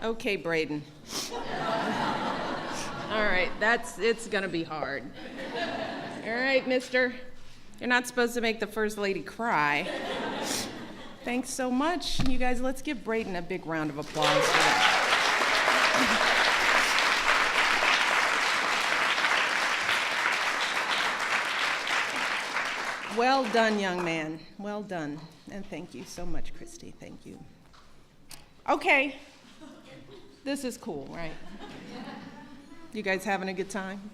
Okay, Braden. All right, it's gonna be hard. All right, mister. You're not supposed to make the First Lady cry. Thanks so much. You guys, let's give Braden a big round of applause for that. Well done, young man. Well done. And thank you so much, Christy. Thank you. Okay. This is cool, right? You guys having a good time?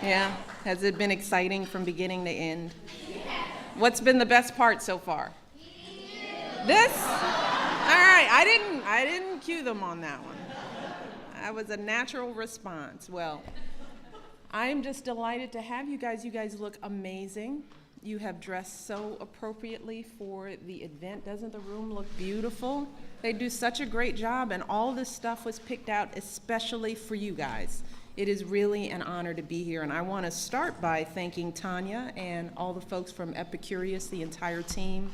Yeah? Has it been exciting from beginning to end? What's been the best part so far? This? All right. I didn't cue them on that one. That was a natural response. Well, I am just delighted to have you guys. You guys look amazing. You have dressed so appropriately for the event. Doesn't the room look beautiful? They do such a great job, and all this stuff was picked out especially for you guys. It is really an honor to be here, and I want to start by thanking Tanya and all the folks from Epicurious, the entire team,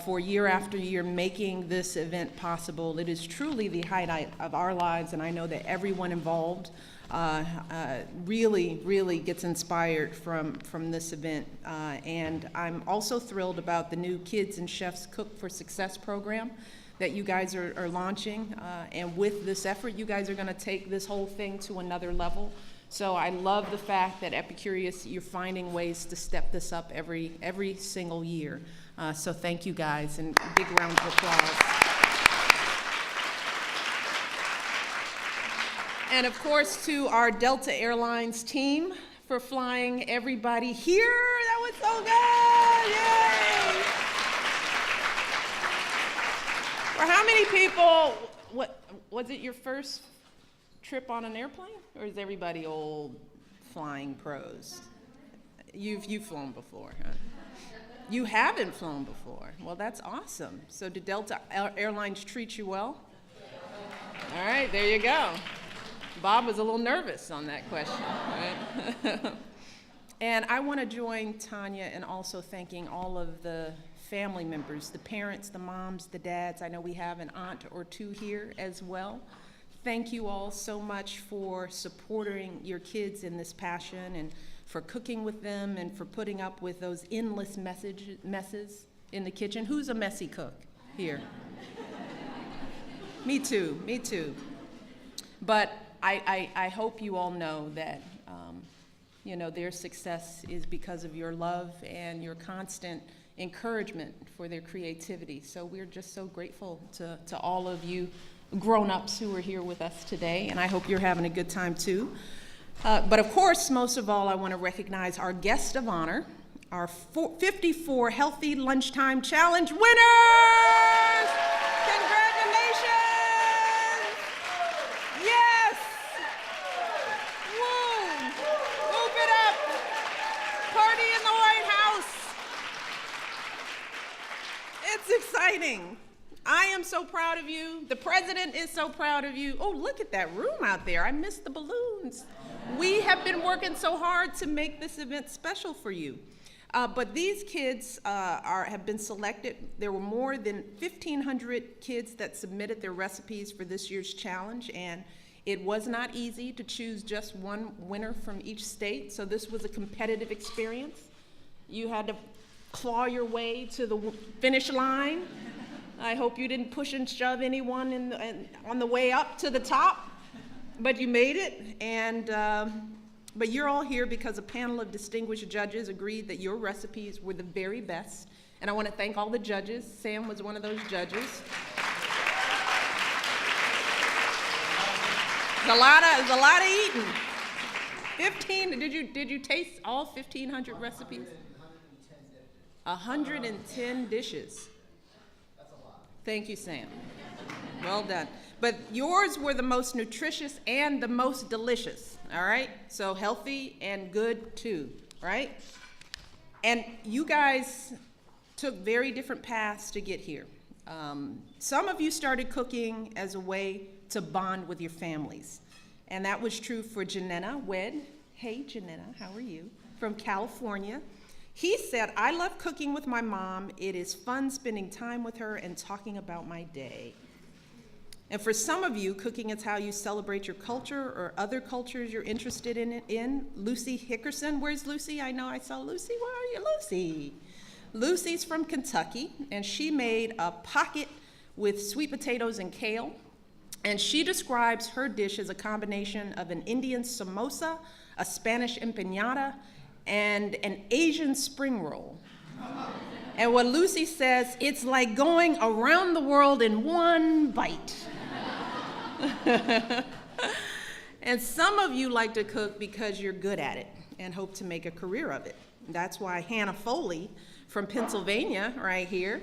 for year after year making this event possible. It is truly the highlight of our lives, and I know that everyone involved really gets inspired from this event. And I'm also thrilled about the new Kids and Chefs Cook for Success program that you guys are launching. And with this effort, you guys are gonna take this whole thing to another level. So I love the fact that Epicurious, you're finding ways to step this up every single year. So thank you guys, and big round of applause. And of course, to our Delta Airlines team for flying everybody here. That was so good, yay! For how many people, what was it your first trip on an airplane? Or is everybody old flying pros? You've flown before, huh? You haven't flown before. Well, that's awesome. So did Delta Airlines treat you well? All right, there you go. Bob was a little nervous on that question, right? And I want to join Tanya in also thanking all of the family members, the parents, the moms, the dads. I know we have an aunt or two here as well. Thank you all so much for supporting your kids in this passion, and for cooking with them, and for putting up with those endless messes in the kitchen. Who's a messy cook here? Me too. But I hope you all know that their success is because of your love and your constant encouragement for their creativity. So we're just so grateful to all of you grown-ups who are here with us today, and I hope you're having a good time too. But of course, most of all, I want to recognize our guest of honor, our 54 Healthy Lunchtime Challenge winners! Congratulations! Yes! Woo! Move it up! Party in the White House! It's exciting. I am so proud of you. The president is so proud of you. Oh, look at that room out there. I missed the balloons. We have been working so hard to make this event special for you. But these kids have been selected. There were more than 1,500 kids that submitted their recipes for this year's challenge, and it was not easy to choose just one winner from each state, so this was a competitive experience. You had to claw your way to the finish line. I hope you didn't push and shove anyone on the way up to the top, but you made it. But you're all here because a panel of distinguished judges agreed that your recipes were the very best. And I want to thank all the judges. Sam was one of those judges. There's a lot of eating. 15, did you taste all 1,500 recipes? 110 dishes. Thank you, Sam. Well done. But yours were the most nutritious and the most delicious, all right? So healthy and good too, right? And you guys took very different paths to get here. Some of you started cooking as a way to bond with your families. And that was true for Janetta Wed. Hey, Janetta, how are you? From California. He said, I love cooking with my mom. It is fun spending time with her and talking about my day. And for some of you, cooking is how you celebrate your culture or other cultures you're interested in. Lucy Hickerson, where's Lucy? I know I saw Lucy. Where are you, Lucy? Lucy's from Kentucky, and she made a pocket with sweet potatoes and kale. And she describes her dish as a combination of an Indian samosa, a Spanish empanada, and an Asian spring roll. And what Lucy says, it's like going around the world in one bite. And some of you like to cook because you're good at it and hope to make a career of it. That's why Hannah Foley from Pennsylvania, right here,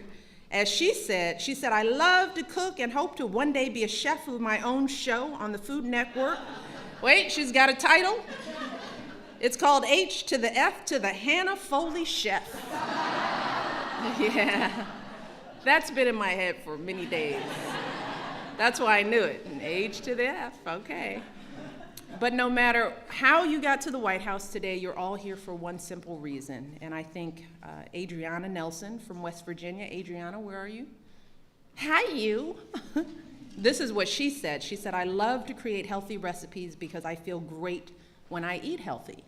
as she said, I love to cook and hope to one day be a chef of my own show on the Food Network. Wait, she's got a title. It's called H to the F to the Hannah Foley Chef. Yeah, that's been in my head for many days. That's why I knew it. An H to the F, okay. But no matter how you got to the White House today, you're all here for one simple reason. And I think Adriana Nelson from West Virginia. Adriana, where are you? Hi, you. This is what she said. She said, I love to create healthy recipes because I feel great when I eat healthy.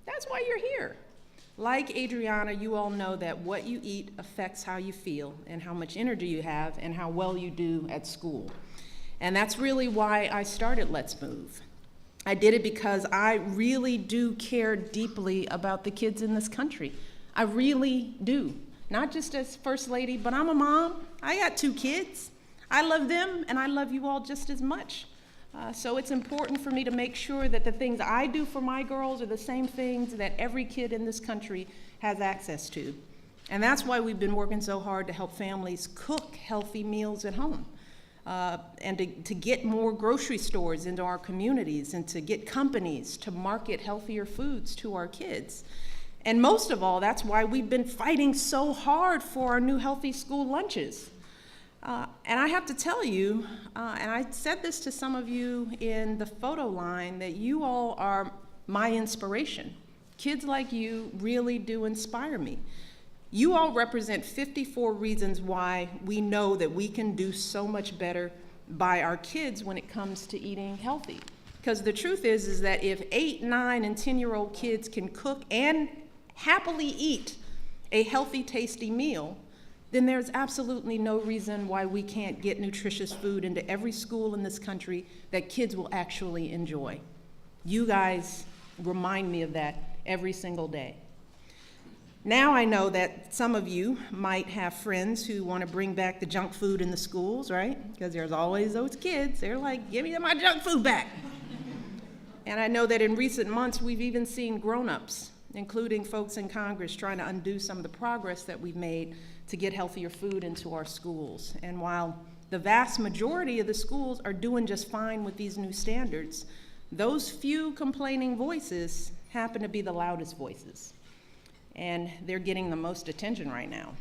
That's why you're here. Like Adriana, you all know that what you eat affects how you feel and how much energy you have and how well you do at school. And that's really why I started Let's Move. I did it because I really do care deeply about the kids in this country. I really do. Not just as First Lady, but I'm a mom. I got 2 kids. I love them and I love you all just as much. So it's important for me to make sure that the things I do for my girls are the same things that every kid in this country has access to. And that's why we've been working so hard to help families cook healthy meals at home. And to get more grocery stores into our communities and to get companies to market healthier foods to our kids. And most of all, that's why we've been fighting so hard for our new healthy school lunches. And I have to tell you, and I said this to some of you in the photo line, that you all are my inspiration. Kids like you really do inspire me. You all represent 54 reasons why we know that we can do so much better by our kids when it comes to eating healthy. Because the truth is that if 8, 9, and 10-year-old kids can cook and happily eat a healthy, tasty meal, then there's absolutely no reason why we can't get nutritious food into every school in this country that kids will actually enjoy. You guys remind me of that every single day. Now I know that some of you might have friends who want to bring back the junk food in the schools, right? Because there's always those kids. They're like, give me my junk food back. And I know that in recent months, we've even seen grown-ups, including folks in Congress, trying to undo some of the progress that we've made to get healthier food into our schools. And while the vast majority of the schools are doing just fine with these new standards, those few complaining voices happen to be the loudest voices. And they're getting the most attention right now.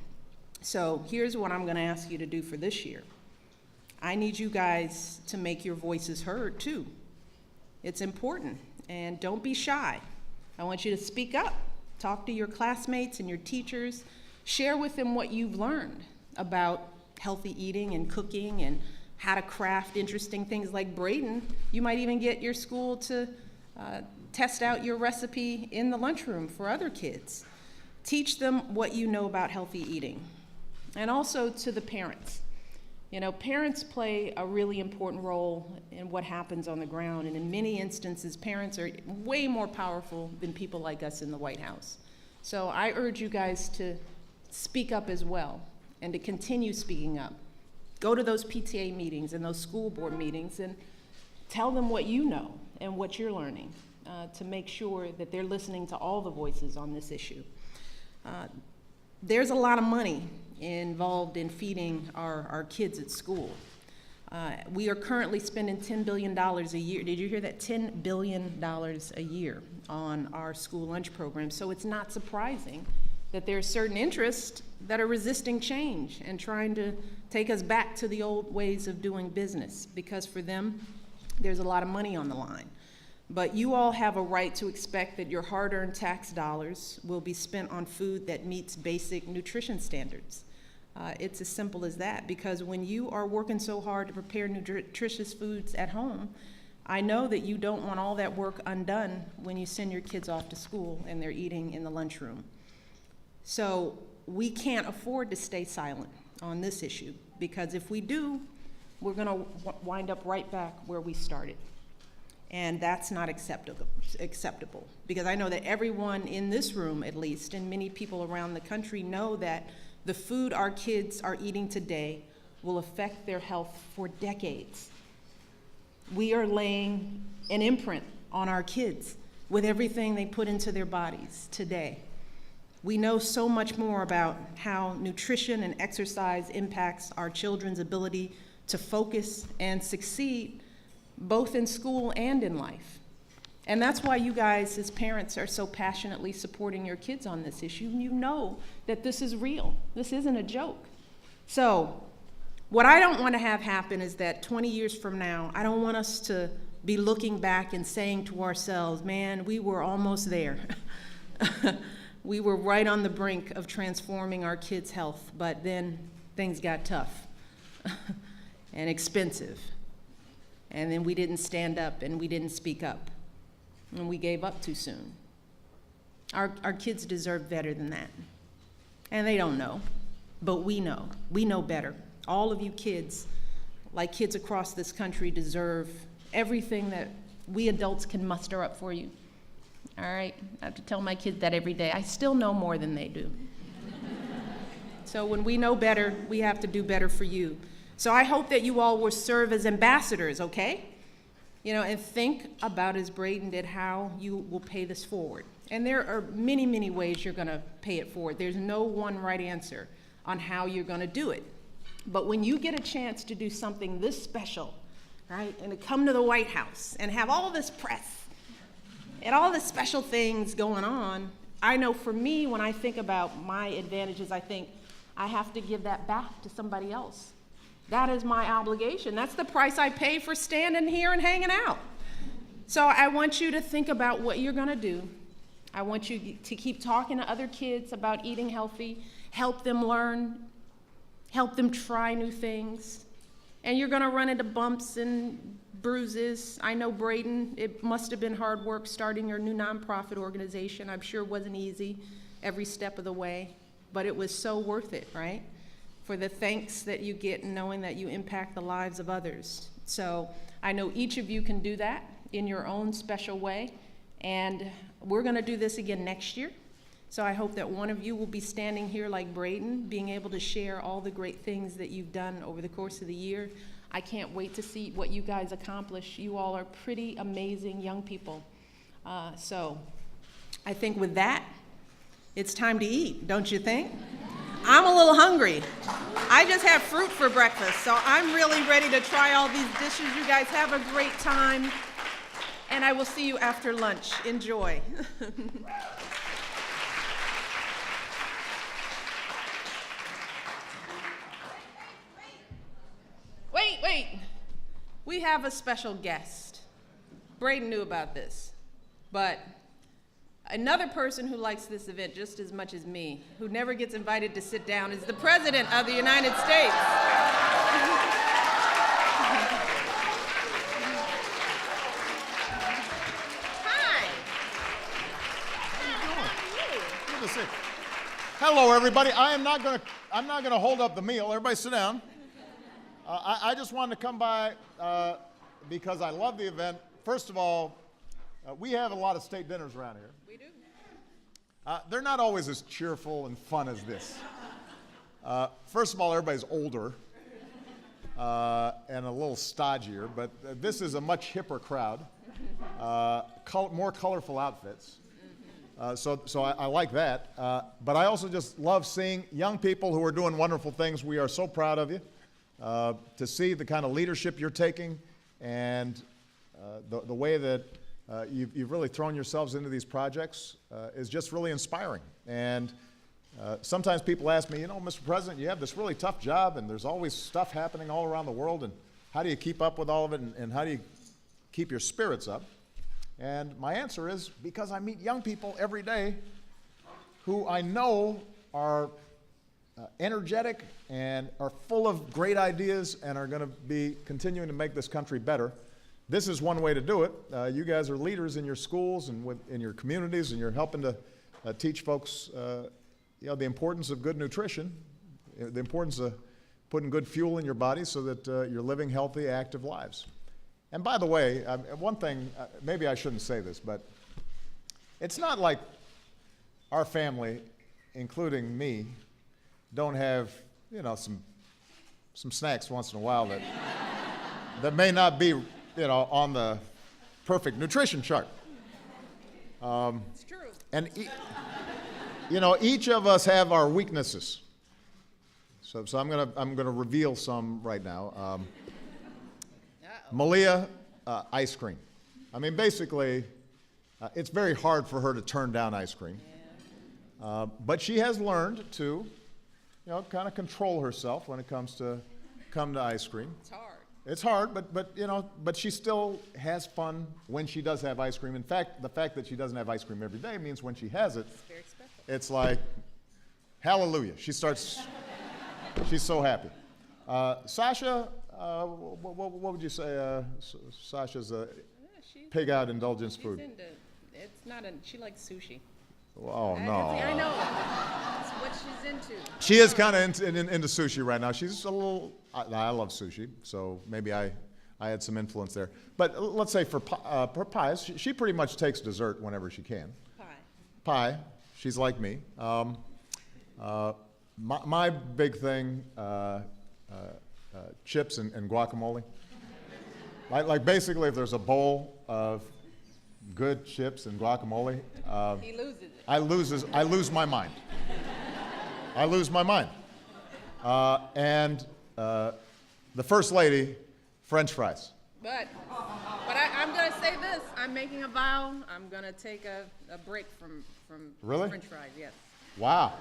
So here's what I'm going to ask you to do for this year. I need you guys to make your voices heard too. It's important, and don't be shy. I want you to speak up. Talk to your classmates and your teachers. Share with them what you've learned about healthy eating and cooking and how to craft interesting things like Braden. You might even get your school to test out your recipe in the lunchroom for other kids. Teach them what you know about healthy eating. And also to the parents. You know, parents play a really important role in what happens on the ground, and in many instances, parents are way more powerful than people like us in the White House. So I urge you guys to speak up as well, and to continue speaking up. Go to those PTA meetings and those school board meetings and tell them what you know and what you're learning to make sure that they're listening to all the voices on this issue. There's a lot of money involved in feeding our kids at school. We are currently spending $10 billion a year. Did you hear that? $10 billion a year on our school lunch program. So it's not surprising that there are certain interests that are resisting change and trying to take us back to the old ways of doing business, because for them, there's a lot of money on the line. But you all have a right to expect that your hard-earned tax dollars will be spent on food that meets basic nutrition standards. It's as simple as that, because when you are working so hard to prepare nutritious foods at home, I know that you don't want all that work undone when you send your kids off to school and they're eating in the lunchroom. So we can't afford to stay silent on this issue, because if we do, we're going to wind up right back where we started. And that's not acceptable, because I know that everyone in this room, at least, and many people around the country know that the food our kids are eating today will affect their health for decades. We are laying an imprint on our kids with everything they put into their bodies today. We know so much more about how nutrition and exercise impacts our children's ability to focus and succeed, both in school and in life. And that's why you guys as parents are so passionately supporting your kids on this issue. You know that this is real. This isn't a joke. So what I don't want to have happen is that 20 years from now, I don't want us to be looking back and saying to ourselves, man, we were almost there. We were right on the brink of transforming our kids' health, but then things got tough and expensive. And then we didn't stand up and we didn't speak up. And we gave up too soon. Our kids deserve better than that. And they don't know, but we know. We know better. All of you kids, like kids across this country, deserve everything that we adults can muster up for you. All right? I have to tell my kids that every day. I still know more than they do. So when we know better, we have to do better for you. So I hope that you all will serve as ambassadors, okay? And think about, as Braden did, how you will pay this forward. And there are many, many ways you're going to pay it forward. There's no one right answer on how you're going to do it. But when you get a chance to do something this special, right, and to come to the White House and have all this press and all the special things going on, I know for me, when I think about my advantages, I think I have to give that back to somebody else. That is my obligation. That's the price I pay for standing here and hanging out. So I want you to think about what you're going to do. I want you to keep talking to other kids about eating healthy, help them learn, help them try new things. And you're going to run into bumps and bruises. I know, Braden, it must have been hard work starting your new nonprofit organization. I'm sure it wasn't easy every step of the way, but it was so worth it, right? For the thanks that you get and knowing that you impact the lives of others. So I know each of you can do that in your own special way, and we're going to do this again next year. So I hope that one of you will be standing here like Braden, being able to share all the great things that you've done over the course of the year. I can't wait to see what you guys accomplish. You all are pretty amazing young people. So I think with that, it's time to eat, don't you think? I'm a little hungry. I just had fruit for breakfast, so I'm really ready to try all these dishes. You guys have a great time, and I will see you after lunch. Enjoy. Wait. We have a special guest. Braden knew about this, but another person who likes this event just as much as me, who never gets invited to sit down, is the President of the United States. Hi. How you doing? Good to see you. Hello, everybody. I'm not going to hold up the meal. Everybody sit down. I just wanted to come by because I love the event. First of all, we have a lot of state dinners around here. We do. They're not always as cheerful and fun as this. First of all, everybody's older and a little stodgier, but this is a much hipper crowd, more colorful outfits. So I like that. But I also just love seeing young people who are doing wonderful things. We are so proud of you to see the kind of leadership you're taking and the way that you've really thrown yourselves into these projects is just really inspiring. And sometimes people ask me, Mr. President, you have this really tough job and there's always stuff happening all around the world, and how do you keep up with all of it, and how do you keep your spirits up? And my answer is because I meet young people every day who I know are energetic and are full of great ideas and are going to be continuing to make this country better. This is one way to do it. You guys are leaders in your schools and in your communities, and you're helping to teach folks the importance of good nutrition, the importance of putting good fuel in your body so that you're living healthy, active lives. And by the way, one thing, maybe I shouldn't say this, but it's not like our family, including me, don't have, some snacks once in a while that may not be, on the perfect nutrition chart. It's true. And each of us have our weaknesses. So I'm gonna reveal some right now. Malia, ice cream. I mean, basically, it's very hard for her to turn down ice cream. But she has learned to, kind of control herself when it comes to ice cream. It's hard. It's hard, but she still has fun when she does have ice cream. In fact, the fact that she doesn't have ice cream every day means when she has it, It's very special. it's like, hallelujah. She's so happy. Sasha, what would you say? Sasha's a pig out indulgence food. She likes sushi. Oh, no. I know. That's what she's into. She is kind of into sushi right now. She's a little, I love sushi, so maybe I had some influence there. But let's say for pies, she pretty much takes dessert whenever she can. Pie. She's like me. My big thing, chips and guacamole. Like basically, if there's a bowl of good chips and guacamole, He loses it. I lose my mind. I lose my mind. And the First Lady, French fries. But I'm going to say this. I'm making a vow. I'm going to take a break from Really? French fries, yes. Wow,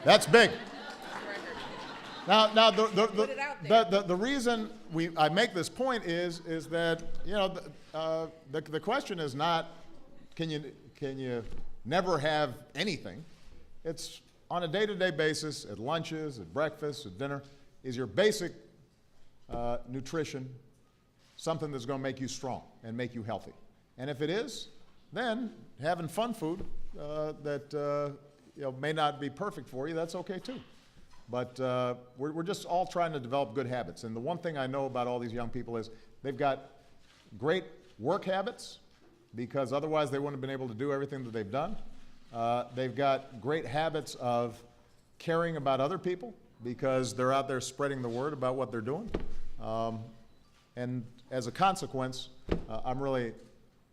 that's big. Record. Now Put it out there. the reason I make this point is that the question is not can you never have anything. It's on a day-to-day basis, at lunches, at breakfast, at dinner, is your basic nutrition something that's going to make you strong and make you healthy? And if it is, then having fun food that may not be perfect for you, that's okay too. But we're just all trying to develop good habits. And the one thing I know about all these young people is they've got great work habits, because otherwise they wouldn't have been able to do everything that they've done. They've got great habits of caring about other people, because they're out there spreading the word about what they're doing. And as a consequence, I'm really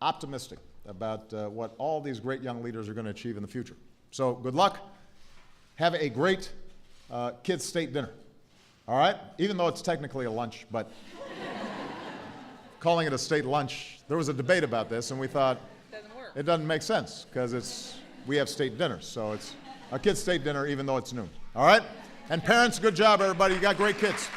optimistic about what all these great young leaders are going to achieve in the future. So good luck. Have a great kids' state dinner. All right? Even though it's technically a lunch, but calling it a state lunch, there was a debate about this, and we thought it doesn't make sense, because we have state dinners. So it's a kids' state dinner even though it's noon. All right? And parents, good job, everybody. You got great kids.